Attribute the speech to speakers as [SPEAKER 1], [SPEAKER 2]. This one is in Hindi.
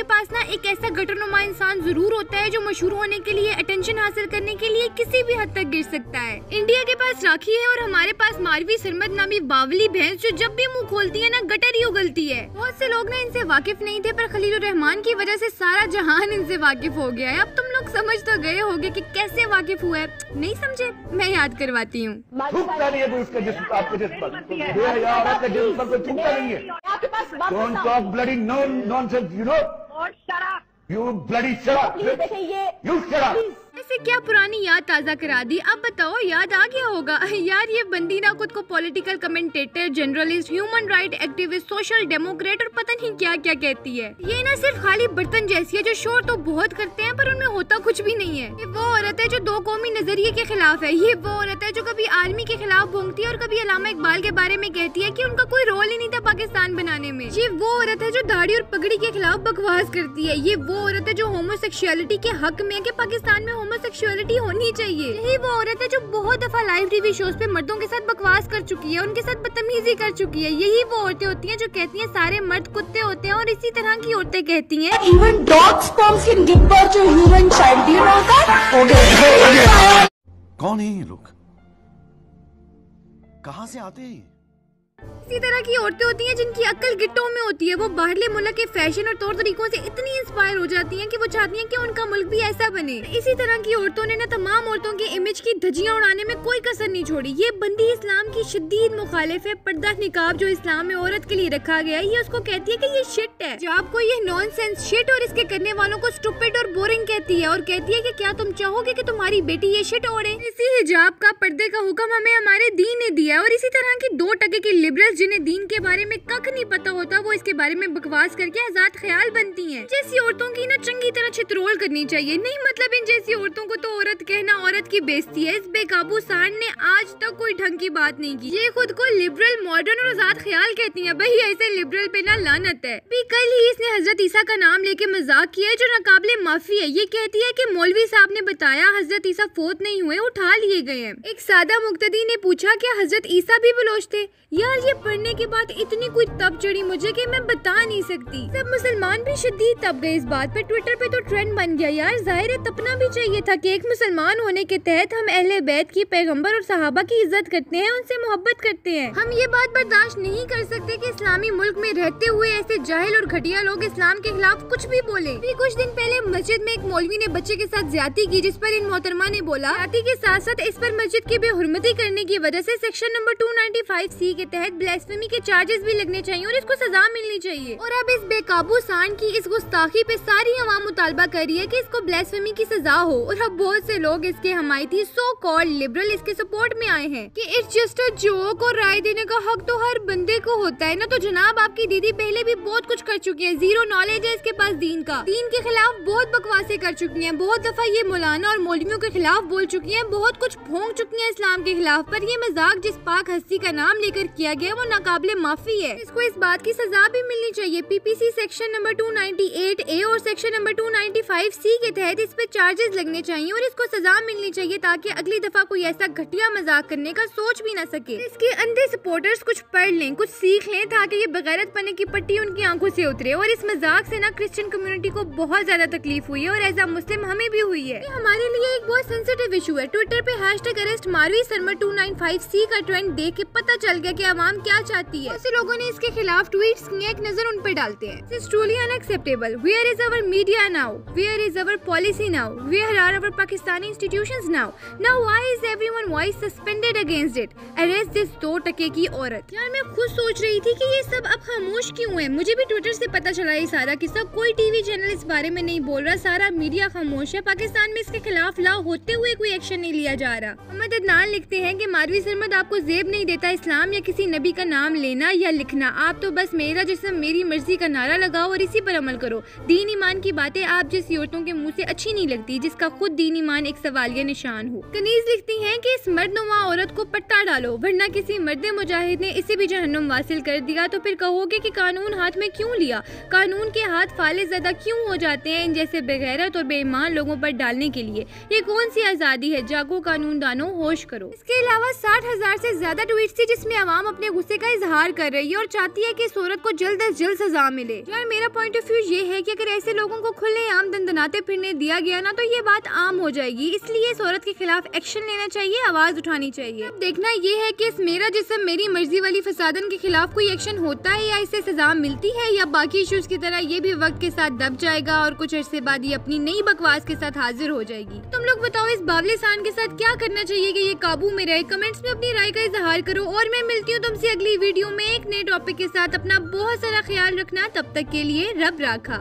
[SPEAKER 1] पास ना एक ऐसा गटरनुमा इंसान जरूर होता है जो मशहूर होने के लिए, अटेंशन हासिल करने के लिए किसी भी हद तक गिर सकता है। इंडिया के पास राखी है और हमारे पास मारवी सरमद नामी बावली भैंस जो जब भी मुंह खोलती है ना गटर ही उगलती है। बहुत से लोग ना इनसे वाकिफ नहीं थे, पर खलीलुर रहमान की वजह से सारा जहान इनसे वाकिफ हो गया है। अब तुम लोग समझ तो गए होगे कि कैसे वाकिफ हुआ है। नहीं समझे? मैं याद करवाती हूँ।
[SPEAKER 2] Don't talk bloody nonsense, you know? Shut up! You bloody shut up! You shut up!
[SPEAKER 1] ऐसे क्या पुरानी याद ताज़ा करा दी। अब बताओ याद आ गया होगा। यार ये बंदी ना खुद को political commentator, journalist, human right activist, social Democrat और पता नहीं क्या क्या कहती है। ये ना सिर्फ खाली बर्तन जैसी है जो शोर तो बहुत करते हैं पर उनमें होता कुछ भी नहीं है। ये वो औरत है जो दो कौमी नजरिए के खिलाफ है। ये वो औरत है जो कभी आर्मी के खिलाफ भोंगती है और कभी अल्लामा इकबाल के बारे में कहती है कि उनका कोई रोल ही नहीं था पाकिस्तान बनाने में। ये वो औरत है जो दाढ़ी और पगड़ी के खिलाफ बकवास करती है। ये वो औरत है जो होमोसेक्सुअलिटी के हक में है कि पाकिस्तान में होमोसेक्सुअलिटी होनी चाहिए। यही वो औरत है जो बहुत दफा लाइव टीवी शोज पे मर्दों के साथ बकवास कर चुकी है, उनके साथ बदतमीजी कर चुकी है। यही वो औरतें होती हैं जो कहती हैं सारे मर्द कुत्ते होते हैं और इसी तरह की औरतें कहती हैं
[SPEAKER 3] Even dog sperms can give birth to a human child. Do you know that? Okay.
[SPEAKER 4] कौन है ये लोग? कहाँ से आते हैं?
[SPEAKER 1] इसी तरह की औरतें होती हैं जिनकी अक्ल गिट्टों में होती है। वो बाहरले मुल्क के फैशन और तौर तरीकों से इतनी इंस्पायर हो जाती हैं कि वो चाहती हैं कि उनका मुल्क भी ऐसा बने। इसी तरह की औरतों ने ना तमाम औरतों के इमेज की धज्जियां उड़ाने में कोई कसर नहीं छोड़ी। ये बंदी इस्लाम की शदीद मुखालिफ है। पर्दा निकाब जो इस्लाम में औरत के लिए रखा गया है, ये उसको कहती है कि ये शिट है। जो आपको ये नॉनसेंस शिट और इसके करने वालों को स्टूपिड और बोरिंग कहती है और कहती है कि क्या तुम चाहोगे कि तुम्हारी बेटी ये शिट ओढ़े? इसी हिजाब का, पर्दे का हुक्म हमें हमारे दीन ने दिया और इसी तरह की 2% की लिबरल्स जिन्हें दीन के बारे में कख नहीं पता होता वो इसके बारे में बकवास करके आजाद ख्याल बनती हैं। जैसी औरतों की ना चंगी तरह छितरोल करनी चाहिए। नहीं मतलब इन जैसी औरतों को तो औरत कहना औरत की बेइज्जती है। इस बेकाबू सांड ने आज तक कोई ढंग की बात नहीं की। ये खुद को लिबरल, मॉडर्न और आजाद ख्याल कहती हैं। भाई ऐसे लिबरल पे ना लानत है। भी कल ही इसने हजरत ईसा का नाम लेके मजाक किया है जो नाकाबिले माफी है। ये कहती है कि मौलवी साहब ने बताया हजरत ईसा फोत नहीं हुए, उठा लिए गए हैं। एक सादा मुक्तदी ने पूछा क्या हजरत ईसा भी बलोच थे? यार ये पढ़ने के बाद इतनी कोई तब चढ़ी मुझे कि मैं बता नहीं सकती। सब मुसलमान भी शदीद तब गए इस बात पे। ट्विटर पे तो ट्रेंड बन गया। यार जाहिर है तपना भी चाहिए था कि एक मुसलमान होने के तहत हम अहले बैत की, पैगंबर और सहाबा की इज्जत करते हैं, उनसे मोहब्बत करते हैं। हम ये बात बर्दाश्त नहीं कर सकते कि इस्लामी मुल्क में रहते हुए ऐसे जाहिल और घटिया लोग इस्लाम के खिलाफ कुछ भी बोले। कुछ दिन पहले मस्जिद में एक मौलवी ने बच्चे के साथ ज्यादती की, जिस पर इन मोहतरमा ने बोला ज्यादती के साथ साथ इस पर मस्जिद की बेहुरमती करने की वजह से सेक्शन नंबर 295C के तहत ब्लास्फेमी के चार्जेस भी लगने चाहिए और इसको सजा मिलनी चाहिए। और अब इस बेकाबू सांड की इस गुस्ताखी पे सारी अवाम मुतालबा कर रही है कि इसको ब्लास्फेमी की सजा हो। और अब बहुत से लोग इसके हमायती सो कॉल्ड लिबरल इसके सपोर्ट में आए हैं कि इट्स जस्ट अ जोक और राय देने का हक तो हर बंदे को होता है ना। तो जनाब आपकी दीदी पहले भी बहुत कुछ कर चुकी है, जीरो नॉलेज है इसके पास दीन का। दीन के खिलाफ बहुत बकवासें कर चुकी है, बहुत दफा ये मौलाना और मौलवियों के खिलाफ बोल चुकी है, बहुत कुछ भोंग चुकी है इस्लाम के खिलाफ। पर ये मजाक जिस पाक हस्ती का नाम लेकर किया गया वो नाकाबिले माफी है। इसको इस बात की सजा भी मिलनी चाहिए। पीपीसी सेक्शन नंबर 298A और सेक्शन नंबर 295C के तहत इस पे चार्जेस लगने चाहिए और इसको सजा मिलनी चाहिए ताकि अगली दफा कोई ऐसा घटिया मजाक करने का सोच भी न सके। इसके अंधे सपोर्टर्स कुछ पढ़ लें, कुछ सीख लें ताकि ये बगैरत पने की पट्टी उनकी आंखों से उतरे। और इस मजाक से ना क्रिश्चियन कम्युनिटी को बहुत ज्यादा तकलीफ हुई है और एज अ मुस्लिम हमें भी हुई है। हमारे लिए एक बहुत सेंसिटिव इशू है। ट्विटर पे #अरेस्ट मारवी सरमद 295C का ट्रेंड देख के पता चल गया कि आवाम क्या चाहती है। ऐसे लोगों ने इसके खिलाफ ट्वीट्स किए, एक नजर उन पे डालते हैं। This is truly unacceptable. Where is our media now? Where is our policy now? Where are our Pakistani institutions now? Now why is everyone voice suspended against it? Arrest this 2% की औरत। यार मैं खुद सोच रही थी कि ये सब अब खामोश क्यों है। मुझे भी ट्विटर से पता चला ये सारा किस्सा। कोई टीवी चैनल इस बारे में नहीं बोल रहा, सारा मीडिया खामोश है। पाकिस्तान में इसके खिलाफ लॉ होते हुए कोई एक्शन नहीं लिया जा रहा। मोहम्मद अदनान लिखते हैं कि मारवी सरमद आपको जेब नहीं देता इस्लाम या किसी नबी का नाम लेना या लिखना। आप तो बस मेरा जिस्म मेरी मर्जी का नारा लगाओ और इसी पर अमल करो। दीन ईमान की बातें आप जैसी औरतों के मुंह से अच्छी नहीं लगती जिसका खुद दीन ईमान एक सवालिया निशान हो। कनीज लिखती हैं कि इस मर्दनुमा औरत को पट्टा डालो वरना किसी मर्द मुजाहिद ने इसे भी जहन्नुम वासिल कर दिया तो फिर कहोगे कि कानून हाथ में क्यों लिया। कानून के हाथ फाले ज़्यादा क्यों हो जाते हैं इन जैसे बेगैरत और बेईमान लोगों पर डालने के लिए। ये कौन सी आज़ादी है? जागो कानून दानो, होश करो। इसके अलावा 60,000 से ज्यादा ट्वीट थी जिसमें अवाम अपने गुस्से का इजहार कर रही है और चाहती है कि शोहरत को जल्द से जल्द सजा मिले। यार मेरा पॉइंट ऑफ व्यू ये है कि अगर ऐसे लोगों को खुलेआम दंदनाते फिरने दिया गया ना तो ये बात आम हो जाएगी। इसलिए शोहरत के खिलाफ एक्शन लेना चाहिए, आवाज उठानी चाहिए। देखना ये है कि इस मेरा जिस्म मेरी मर्जी वाली फसादन के खिलाफ कोई एक्शन होता है या इसे सजा मिलती है, या बाकी इश्यूज की तरह ये भी वक्त के साथ दब जाएगा और कुछ अरसे बाद ये अपनी नई बकवास के साथ हाजिर हो जाएगी। तुम लोग बताओ इस बावले सान के साथ क्या करना चाहिए कि ये काबू में रहे? कमेंट्स में अपनी राय का इजहार करो और मैं मिलती हूँ तुमसे अगली वीडियो में एक नए टॉपिक के साथ। अपना बहुत सारा ख्याल रखना, तब तक के लिए रब राखा।